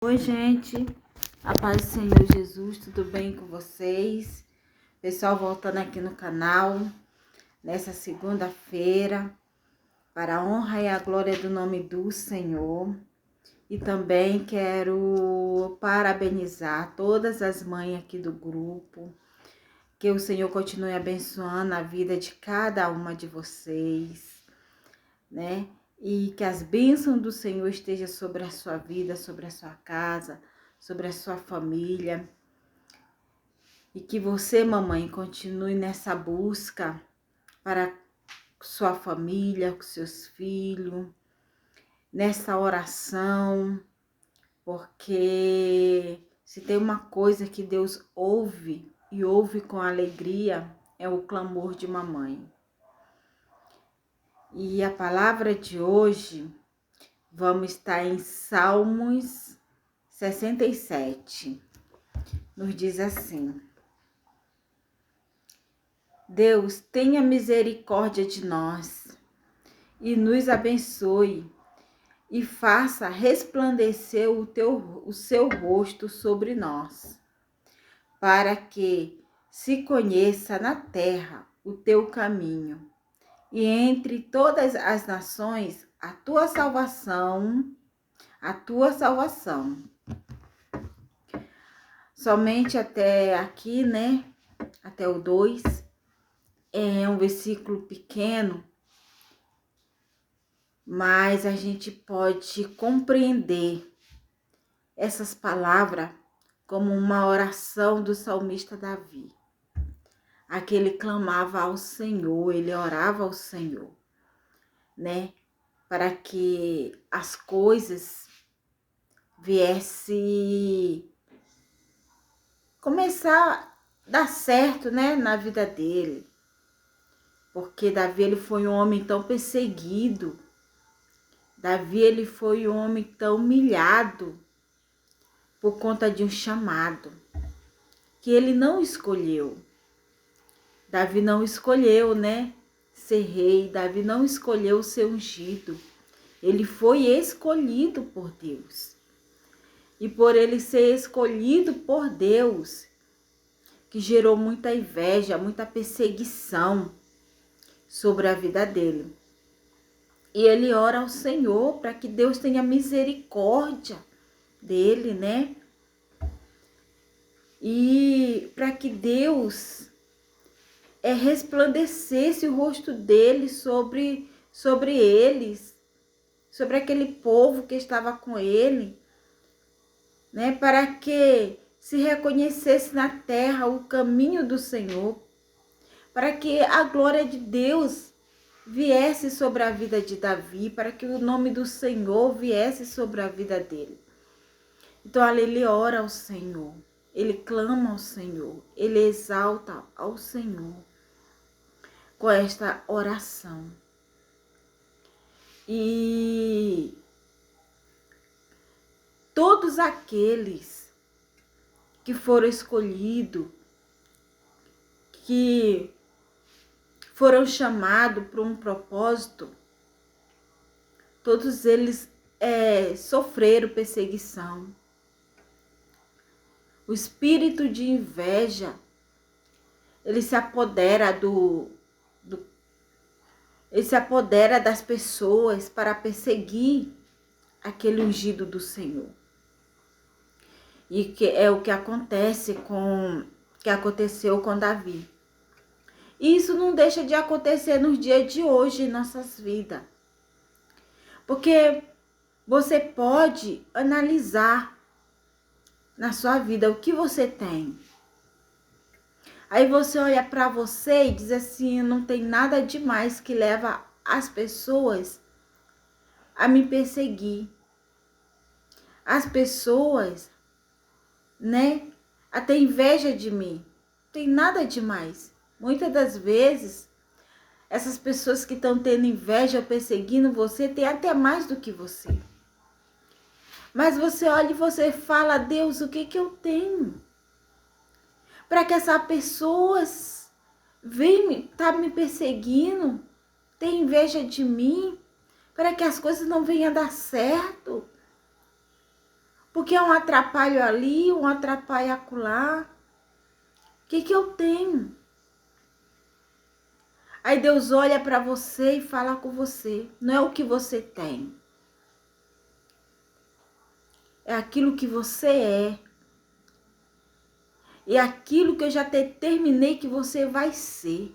Oi, gente, a paz do Senhor Jesus, tudo bem com vocês? Pessoal, voltando aqui no canal, nessa segunda-feira, para a honra e a glória do nome do Senhor. E também quero parabenizar todas as mães aqui do grupo, que o Senhor continue abençoando a vida de cada uma de vocês, né? E que as bênçãos do Senhor estejam sobre a sua vida, sobre a sua casa, sobre a sua família. E que você, mamãe, continue nessa busca para sua família, com seus filhos, nessa oração, porque se tem uma coisa que Deus ouve e ouve com alegria, é o clamor de mamãe. E a palavra de hoje, vamos estar em Salmos 67. Nos diz assim: Deus, tenha misericórdia de nós e nos abençoe e faça resplandecer o seu rosto sobre nós, para que se conheça na terra o teu caminho e entre todas as nações a tua salvação. Somente até aqui, né? Até o 2. É um versículo pequeno, mas a gente pode compreender essas palavras como uma oração do salmista Davi. Aquele clamava ao Senhor, ele orava ao Senhor, né? Para que as coisas viessem começar a dar certo, né? Na vida dele. Porque Davi, ele foi um homem tão perseguido. Davi, ele foi um homem tão humilhado por conta de um chamado que ele não escolheu. Davi não escolheu, né, ser rei. Davi não escolheu ser ungido. Ele foi escolhido por Deus. E por ele ser escolhido por Deus, que gerou muita inveja, muita perseguição sobre a vida dele. E ele ora ao Senhor para que Deus tenha misericórdia dele, né? E para que Deus resplandecesse o rosto dele sobre eles, sobre aquele povo que estava com ele, né? Para que se reconhecesse na terra o caminho do Senhor, para que a glória de Deus viesse sobre a vida de Davi, para que o nome do Senhor viesse sobre a vida dele. Então ali ele ora ao Senhor, ele clama ao Senhor, ele exalta ao Senhor com esta oração. E todos aqueles que foram escolhidos, que foram chamados para um propósito, todos eles sofreram perseguição. O espírito de inveja, ele se apodera ele se apodera das pessoas para perseguir aquele ungido do Senhor. E que é o que aconteceu com Davi. E isso não deixa de acontecer nos dias de hoje em nossas vidas. Porque você pode analisar na sua vida o que você tem. Aí você olha para você e diz assim: não tem nada demais que leva as pessoas a me perseguir. As pessoas, né, a ter inveja de mim. Não tem nada demais. Muitas das vezes, essas pessoas que estão tendo inveja ou perseguindo você, tem até mais do que você. Mas você olha e você fala: Deus, o que eu tenho? Para que essa pessoa tá me perseguindo, tem inveja de mim, para que as coisas não venham a dar certo. Porque é um atrapalho ali, um atrapalho acolá. O que eu tenho? Aí Deus olha para você e fala com você. Não é o que você tem. É aquilo que você é. É aquilo que eu já determinei que você vai ser.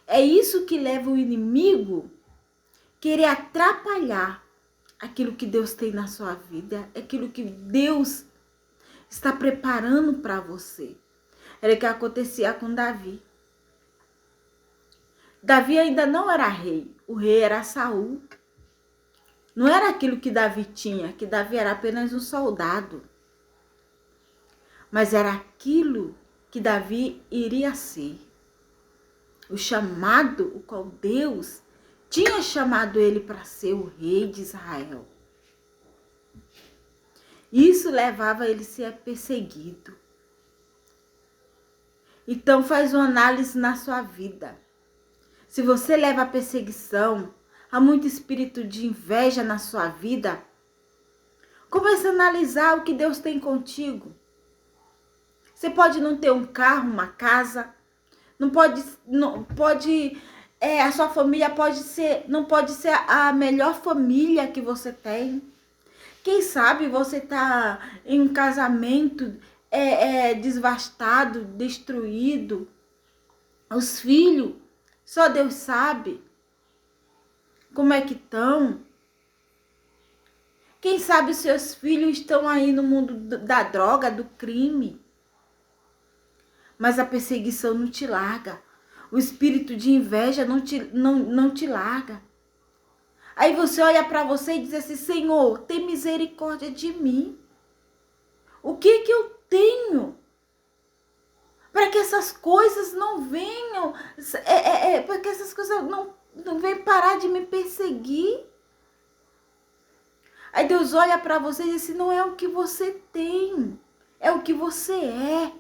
É isso que leva o inimigo a querer atrapalhar aquilo que Deus tem na sua vida. É aquilo que Deus está preparando para você. Era o que acontecia com Davi. Davi ainda não era rei. O rei era Saul. Não era aquilo que Davi tinha, que Davi era apenas um soldado. Mas era aquilo que Davi iria ser. O chamado, o qual Deus tinha chamado ele para ser o rei de Israel. Isso levava ele a ser perseguido. Então faz uma análise na sua vida. Se você leva a perseguição, há muito espírito de inveja na sua vida, comece a analisar o que Deus tem contigo. Você pode não ter um carro, uma casa, a sua família não pode ser a melhor família que você tem. Quem sabe você está em um casamento desvastado, destruído. Os filhos, só Deus sabe como é que estão. Quem sabe os seus filhos estão aí no mundo da droga, do crime. Mas a perseguição não te larga. O espírito de inveja não te larga. Aí você olha para você e diz assim: Senhor, tem misericórdia de mim. O que eu tenho para que essas coisas não venham, para que essas coisas não venham parar de me perseguir? Aí Deus olha para você e diz assim: não é o que você tem, é o que você é.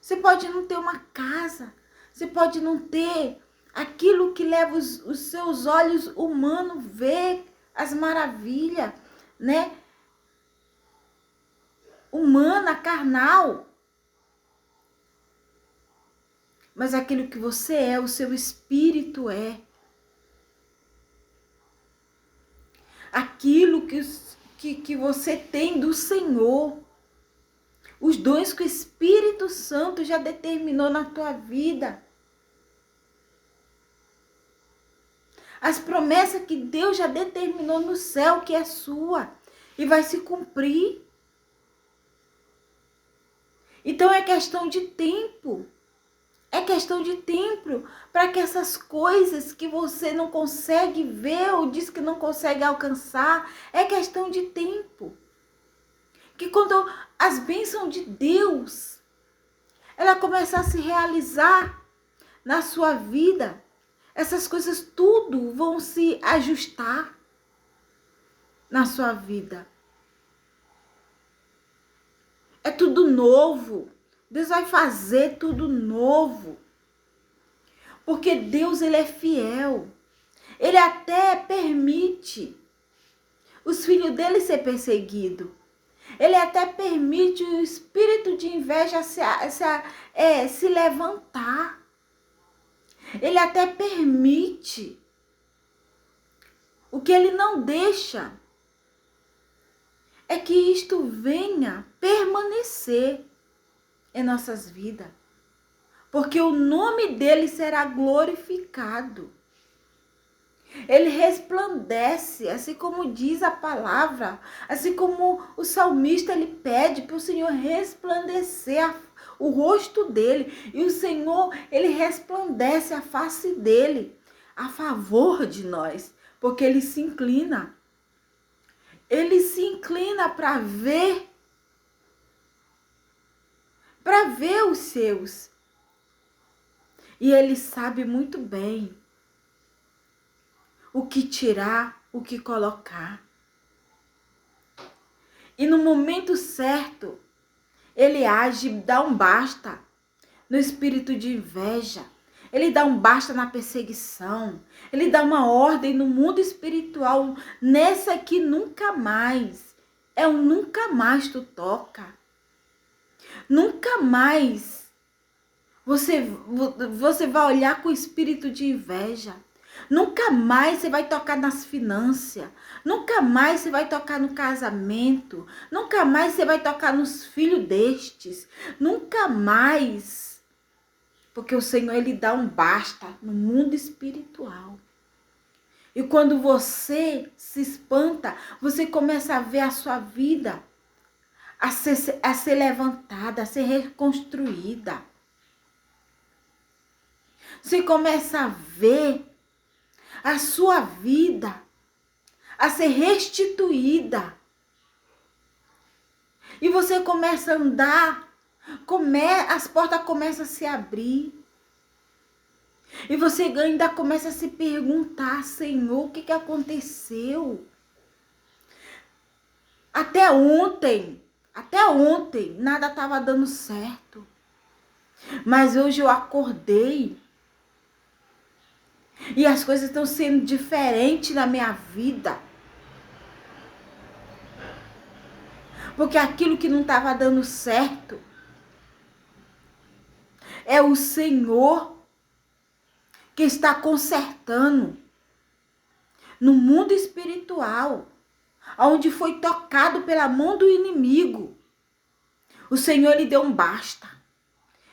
Você pode não ter uma casa, você pode não ter aquilo que leva os seus olhos humanos ver as maravilhas, né? Humana, carnal. Mas aquilo que você é, o seu espírito é. Aquilo que você tem do Senhor. Os dons que o Espírito Santo já determinou na tua vida. As promessas que Deus já determinou no céu que é sua. E vai se cumprir. Então é questão de tempo. É questão de tempo para que essas coisas que você não consegue ver ou diz que não consegue alcançar, é questão de tempo. Que quando as bênçãos de Deus, ela começar a se realizar na sua vida, essas coisas tudo vão se ajustar na sua vida. É tudo novo. Deus vai fazer tudo novo. Porque Deus, ele é fiel. Ele até permite os filhos dele ser perseguidos. Ele até permite o espírito de inveja se levantar. Ele até permite. O que ele não deixa é que isto venha permanecer em nossas vidas. Porque o nome dele será glorificado. Ele resplandece, assim como diz a palavra, assim como o salmista ele pede para o Senhor resplandecer o rosto dele. E o Senhor, ele resplandece a face dele a favor de nós, porque ele se inclina. Ele se inclina para ver os seus. E ele sabe muito bem o que tirar, o que colocar. E no momento certo, ele age, dá um basta no espírito de inveja. Ele dá um basta na perseguição. Ele dá uma ordem no mundo espiritual. Nessa aqui nunca mais. É um nunca mais tu toca. Nunca mais você vai olhar com espírito de inveja. Nunca mais você vai tocar nas finanças. Nunca mais você vai tocar no casamento. Nunca mais você vai tocar nos filhos destes. Nunca mais. Porque o Senhor, Ele dá um basta no mundo espiritual. E quando você se espanta, você começa a ver a sua vida a ser levantada, a ser reconstruída. Você começa a ver a sua vida a ser restituída. E você começa a andar, as portas começam a se abrir. E você ainda começa a se perguntar, Senhor, o que aconteceu? Até ontem, nada estava dando certo. Mas hoje eu acordei. E as coisas estão sendo diferentes na minha vida. Porque aquilo que não estava dando certo é o Senhor que está consertando no mundo espiritual, onde foi tocado pela mão do inimigo. O Senhor lhe deu um basta.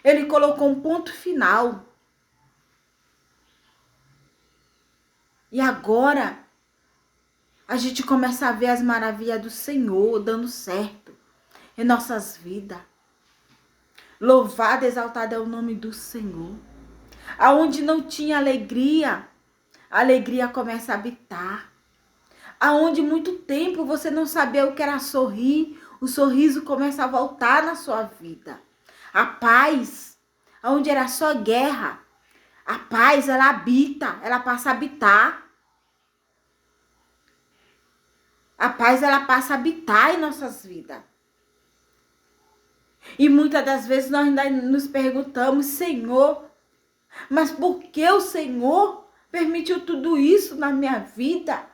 Ele colocou um ponto final. E agora a gente começa a ver as maravilhas do Senhor dando certo em nossas vidas. Louvado, exaltado é o nome do Senhor. Aonde não tinha alegria, a alegria começa a habitar. Aonde muito tempo você não sabia o que era sorrir, o sorriso começa a voltar na sua vida. A paz, aonde era só guerra, a paz ela habita, ela passa a habitar. A paz ela passa a habitar em nossas vidas. E muitas das vezes nós ainda nos perguntamos, Senhor, mas por que o Senhor permitiu tudo isso na minha vida?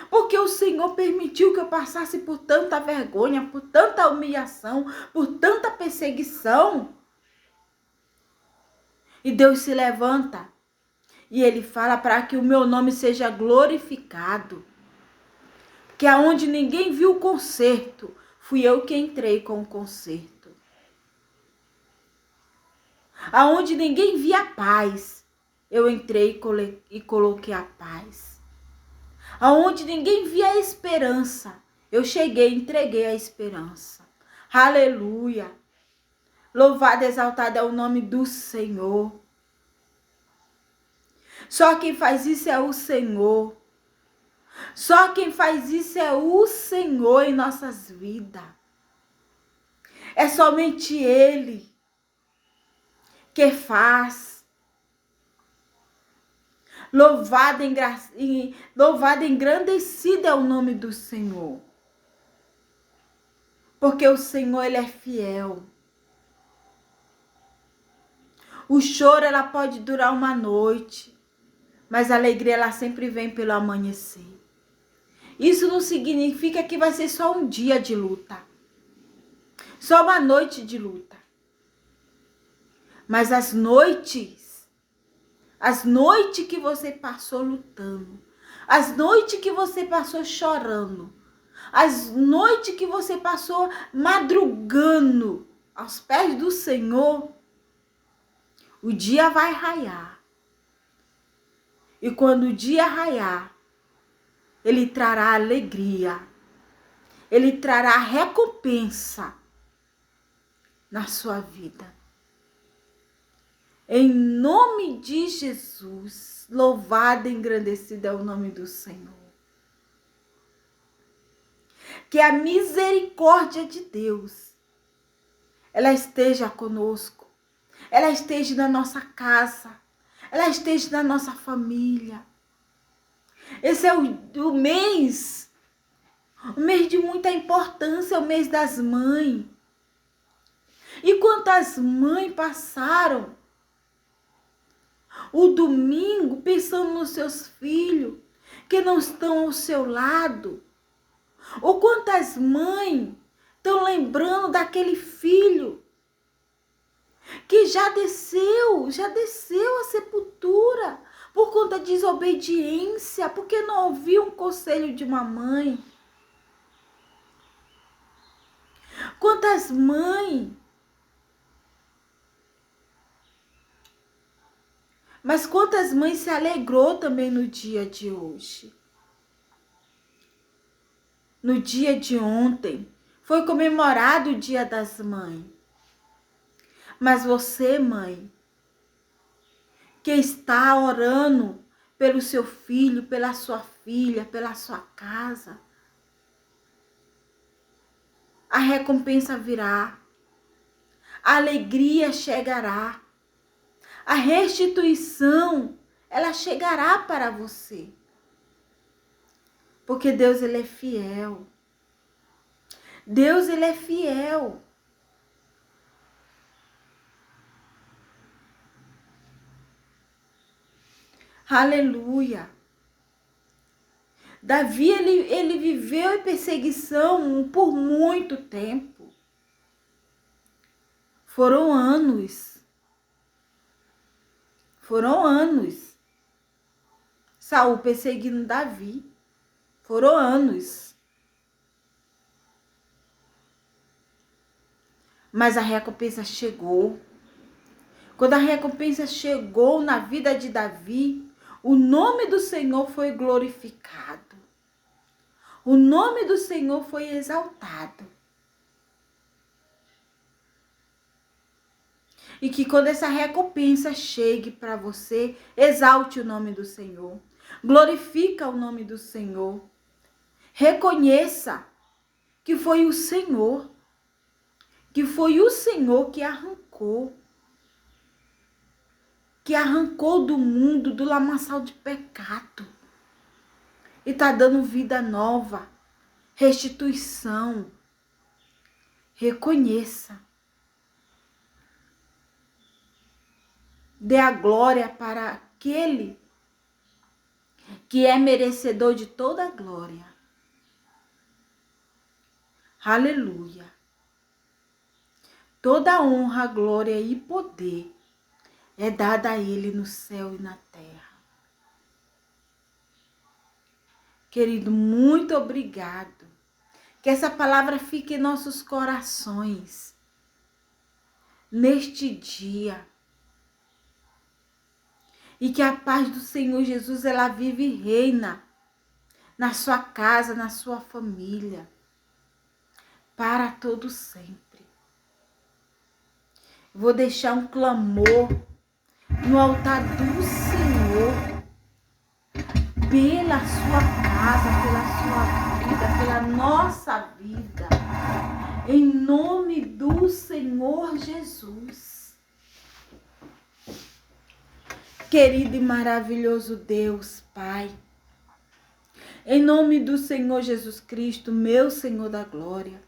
Por que o Senhor permitiu que eu passasse por tanta vergonha, por tanta humilhação, por tanta perseguição? E Deus se levanta e Ele fala para que o meu nome seja glorificado. Que aonde ninguém viu o conserto, fui eu que entrei com o conserto. Aonde ninguém via a paz, eu entrei e coloquei a paz. Aonde ninguém via a esperança, eu cheguei e entreguei a esperança. Aleluia! Louvado, exaltado é o nome do Senhor. Só quem faz isso é o Senhor. Só quem faz isso é o Senhor em nossas vidas. É somente Ele que faz. Louvado, engrandecido é o nome do Senhor. Porque o Senhor, Ele é fiel. O choro, ela pode durar uma noite, mas a alegria, ela sempre vem pelo amanhecer. Isso não significa que vai ser só um dia de luta. Só uma noite de luta. Mas as noites que você passou lutando, as noites que você passou chorando, as noites que você passou madrugando aos pés do Senhor, o dia vai raiar. E quando o dia raiar, Ele trará alegria, Ele trará recompensa na sua vida. Em nome de Jesus, louvado e engrandecido é o nome do Senhor. Que a misericórdia de Deus, ela esteja conosco, ela esteja na nossa casa, ela esteja na nossa família. Esse é o mês de muita importância, é o mês das mães. E quantas mães passaram o domingo pensando nos seus filhos que não estão ao seu lado. Ou quantas mães estão lembrando daquele filho que já desceu a sepultura por conta da desobediência, porque não ouviu um conselho de uma mãe. Quantas mães, mas quantas mães se alegrou também no dia de hoje? No dia de ontem foi comemorado o Dia das Mães. Mas você, mãe, que está orando pelo seu filho, pela sua filha, pela sua casa, a recompensa virá, a alegria chegará, a restituição, ela chegará para você. Porque Deus, ele é fiel. Deus, ele é fiel. Aleluia. Davi, ele viveu em perseguição por muito tempo. Foram anos. Saul perseguindo Davi. Foram anos. Mas a recompensa chegou. Quando a recompensa chegou na vida de Davi, o nome do Senhor foi glorificado. O nome do Senhor foi exaltado. E que quando essa recompensa chegue para você, exalte o nome do Senhor. Glorifica o nome do Senhor. Reconheça que foi o Senhor. Que foi o Senhor que arrancou. Que arrancou do mundo, do lamaçal de pecado. E está dando vida nova. Restituição. Reconheça. Dê a glória para aquele que é merecedor de toda a glória. Aleluia. Toda honra, glória e poder é dada a Ele no céu e na terra. Querido, muito obrigado. Que essa palavra fique em nossos corações. Neste dia. E que a paz do Senhor Jesus, ela vive e reina na sua casa, na sua família, para todo sempre. Vou deixar um clamor no altar do Senhor, pela sua casa, pela sua vida, pela nossa vida, em nome do Senhor Jesus. Querido e maravilhoso Deus, Pai, em nome do Senhor Jesus Cristo, meu Senhor da glória,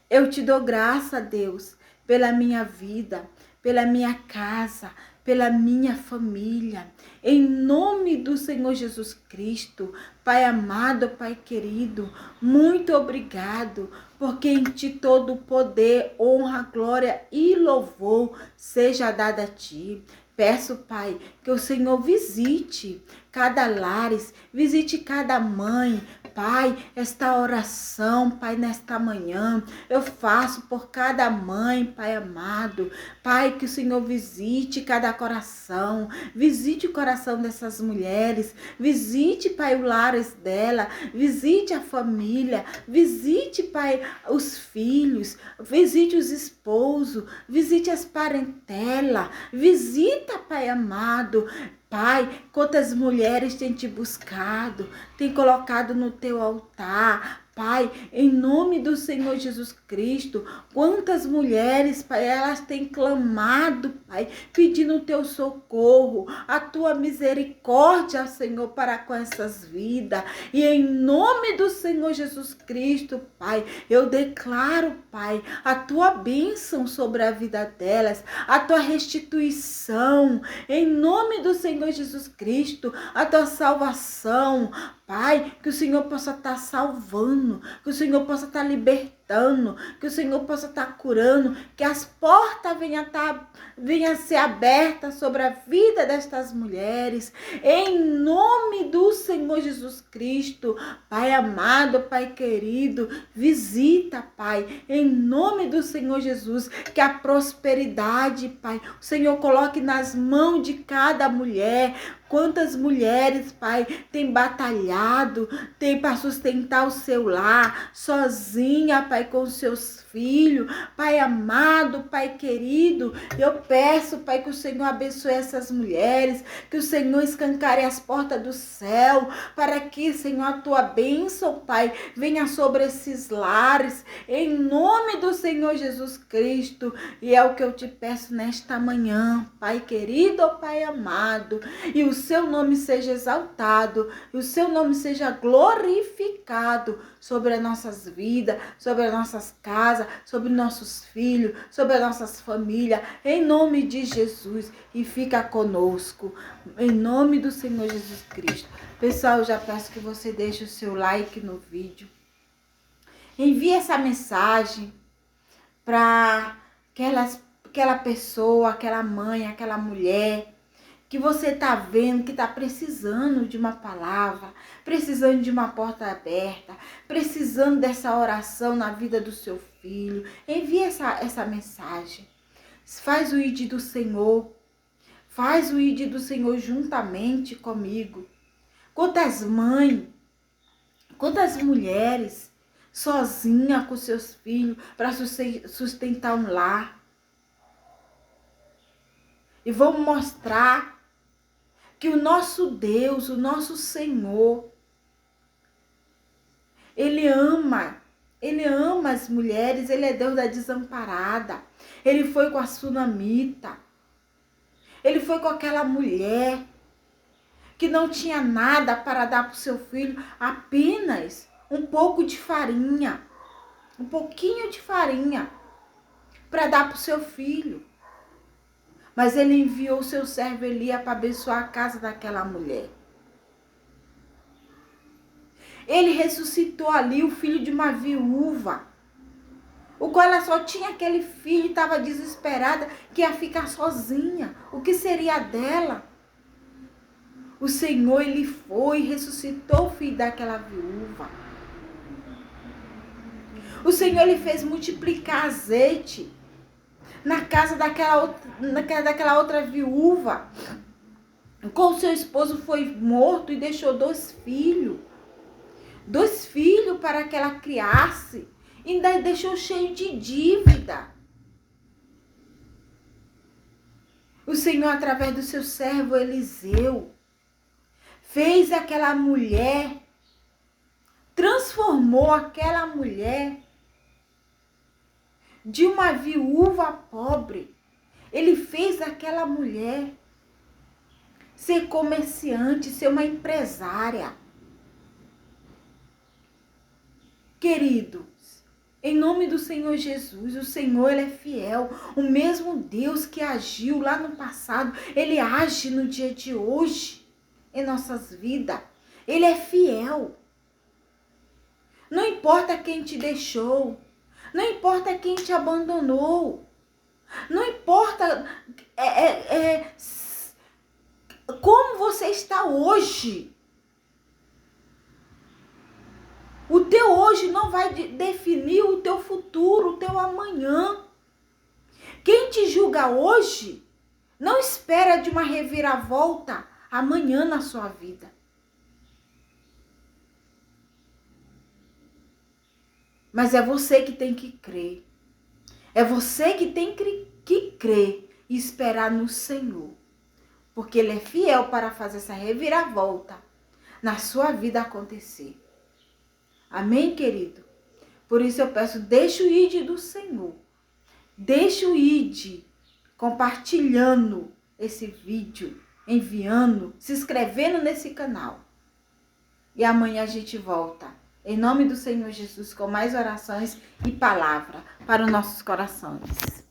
eu te dou graça, Deus, pela minha vida, pela minha casa, pela minha família, em nome do Senhor Jesus Cristo. Pai amado, Pai querido, muito obrigado, porque em ti todo o poder, honra, glória e louvor seja dado a ti. Peço, Pai, que o Senhor visite cada lares, visite cada mãe. Pai, esta oração, Pai, nesta manhã, eu faço por cada mãe, Pai amado. Pai, que o Senhor visite cada coração, visite o coração dessas mulheres, visite, Pai, os lares dela, visite a família, visite, Pai, os filhos, visite os esposos, visite as parentelas, visita, Pai amado. Pai, quantas mulheres têm te buscado, têm colocado no teu altar. Pai, em nome do Senhor Jesus Cristo, quantas mulheres, Pai, elas têm clamado, Pai, pedindo o teu socorro, a tua misericórdia, Senhor, para com essas vidas. E em nome do Senhor Jesus Cristo, Pai, eu declaro, Pai, a tua bênção sobre a vida delas, a tua restituição, em nome do Senhor Jesus Cristo, a tua salvação, Pai, que o Senhor possa estar salvando, que o Senhor possa estar libertando, que o Senhor possa estar curando, que as portas venham a ser abertas sobre a vida destas mulheres, em nome do Senhor Jesus Cristo. Pai amado, Pai querido, visita, Pai, em nome do Senhor Jesus, que a prosperidade, Pai, o Senhor coloque nas mãos de cada mulher. Quantas mulheres, Pai, têm batalhado, tem para sustentar o seu lar, sozinha, Pai, com os seus filhos. Pai amado, Pai querido, eu peço, Pai, que o Senhor abençoe essas mulheres, que o Senhor escancare as portas do céu, para que, Senhor, a tua bênção, Pai, venha sobre esses lares, em nome do Senhor Jesus Cristo. E é o que eu te peço nesta manhã, Pai querido, Pai amado, e o seu nome seja exaltado, e o seu nome seja glorificado sobre as nossas vidas, sobre as nossas casas, sobre nossos filhos, sobre as nossas famílias, em nome de Jesus. E fica conosco, em nome do Senhor Jesus Cristo. Pessoal, eu já peço que você deixe o seu like no vídeo. Envie essa mensagem para aquela pessoa, aquela mãe, aquela mulher que você está vendo que está precisando de uma palavra, precisando de uma porta aberta, precisando dessa oração na vida do seu filho. Envie essa mensagem. Faz o ID do Senhor. Faz o ID do Senhor juntamente comigo. Quantas mães, quantas mulheres sozinha com seus filhos para sustentar um lar. E vamos mostrar que o nosso Deus, o nosso Senhor, Ele ama as mulheres, Ele é Deus da desamparada. Ele foi com a sunamita, Ele foi com aquela mulher que não tinha nada para dar para o seu filho, apenas um pouco de farinha, um pouquinho de farinha para dar para o seu filho. Mas ele enviou o seu servo Elias para abençoar a casa daquela mulher. Ele ressuscitou ali o filho de uma viúva, o qual ela só tinha aquele filho e estava desesperada que ia ficar sozinha. O que seria dela? O Senhor, Ele foi e ressuscitou o filho daquela viúva. O Senhor, Ele fez multiplicar azeite na casa daquela outra viúva. Com o seu esposo foi morto e deixou 2 filhos. 2 filhos para que ela criasse. E ainda deixou cheio de dívida. O Senhor, através do seu servo Eliseu, fez aquela mulher, transformou aquela mulher de uma viúva pobre. Ele fez aquela mulher ser comerciante, ser uma empresária. Queridos, em nome do Senhor Jesus, o Senhor, Ele é fiel. O mesmo Deus que agiu lá no passado, Ele age no dia de hoje em nossas vidas. Ele é fiel. Não importa quem te deixou, não importa quem te abandonou, não importa como você está hoje. O teu hoje não vai definir o teu futuro, o teu amanhã. Quem te julga hoje, não espera de uma reviravolta amanhã na sua vida. Mas é você que tem que crer. É você que tem que crer e esperar no Senhor. Porque Ele é fiel para fazer essa reviravolta na sua vida acontecer. Amém, querido? Por isso eu peço, deixa o ID do Senhor. Deixa o ID compartilhando esse vídeo, enviando, se inscrevendo nesse canal. E amanhã a gente volta. Em nome do Senhor Jesus, com mais orações e palavra para os nossos corações.